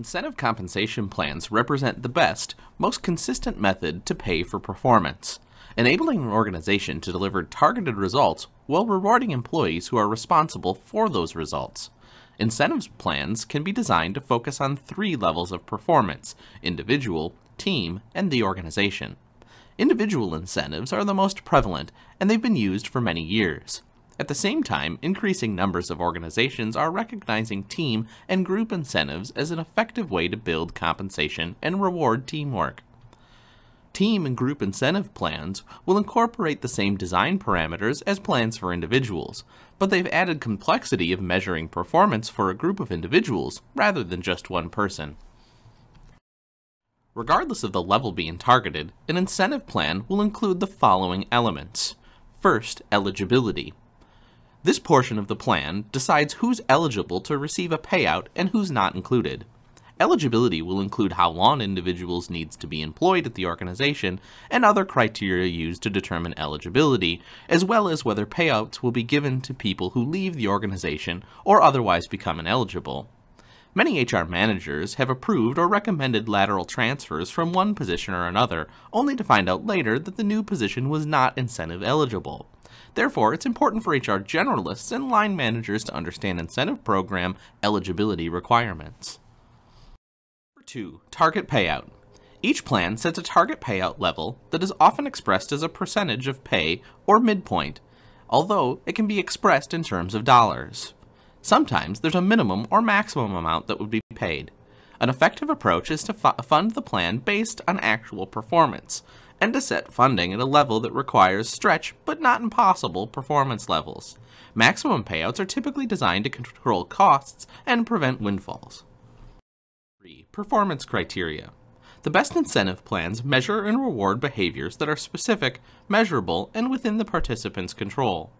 Incentive compensation plans represent the best, most consistent method to pay for performance, enabling an organization to deliver targeted results while rewarding employees who are responsible for those results. Incentives plans can be designed to focus on 3 levels of performance: individual, team, and the organization. Individual incentives are the most prevalent, and they've been used for many years. At the same time, increasing numbers of organizations are recognizing team and group incentives as an effective way to build compensation and reward teamwork. Team and group incentive plans will incorporate the same design parameters as plans for individuals, but they've added complexity of measuring performance for a group of individuals rather than just one person. Regardless of the level being targeted, an incentive plan will include the following elements. First, eligibility. This portion of the plan decides who's eligible to receive a payout and who's not included. Eligibility will include how long individuals needs to be employed at the organization and other criteria used to determine eligibility, as well as whether payouts will be given to people who leave the organization or otherwise become ineligible. Many HR managers have approved or recommended lateral transfers from one position or another, only to find out later that the new position was not incentive eligible. Therefore, it's important for HR generalists and line managers to understand incentive program eligibility requirements. Number 2. Target payout. Each plan sets a target payout level that is often expressed as a percentage of pay or midpoint, although it can be expressed in terms of dollars. Sometimes there's a minimum or maximum amount that would be paid. An effective approach is to fund the plan based on actual performance, and to set funding at a level that requires stretch but not impossible performance levels. Maximum payouts are typically designed to control costs and prevent windfalls. 3. Performance criteria. The best incentive plans measure and reward behaviors that are specific, measurable, and within the participant's control.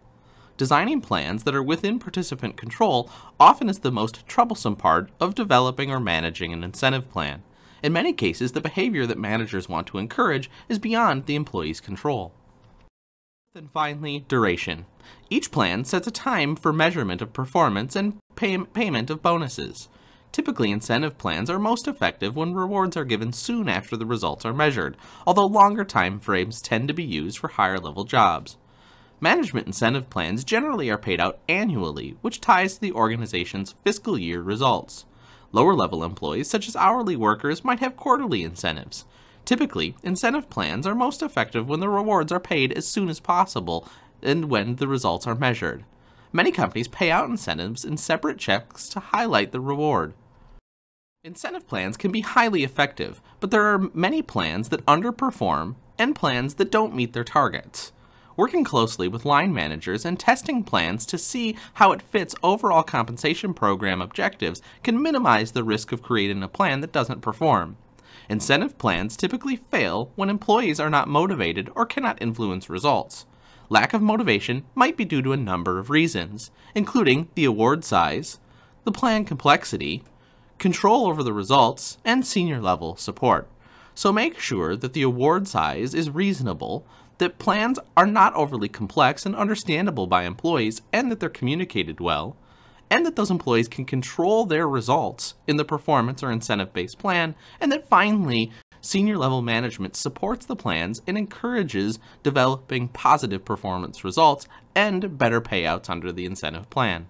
Designing plans that are within participant control often is the most troublesome part of developing or managing an incentive plan. In many cases, the behavior that managers want to encourage is beyond the employee's control. Then finally, duration. Each plan sets a time for measurement of performance and payment of bonuses. Typically, incentive plans are most effective when rewards are given soon after the results are measured, although longer time frames tend to be used for higher-level jobs. Management incentive plans generally are paid out annually, which ties to the organization's fiscal year results. Lower-level employees, such as hourly workers, might have quarterly incentives. Typically, incentive plans are most effective when the rewards are paid as soon as possible and when the results are measured. Many companies pay out incentives in separate checks to highlight the reward. Incentive plans can be highly effective, but there are many plans that underperform and plans that don't meet their targets. Working closely with line managers and testing plans to see how it fits overall compensation program objectives can minimize the risk of creating a plan that doesn't perform. Incentive plans typically fail when employees are not motivated or cannot influence results. Lack of motivation might be due to a number of reasons, including the award size, the plan complexity, control over the results, and senior-level support. So make sure that the award size is reasonable, that plans are not overly complex and understandable by employees, and that they're communicated well, and that those employees can control their results in the performance or incentive-based plan, and that finally, senior-level management supports the plans and encourages developing positive performance results and better payouts under the incentive plan.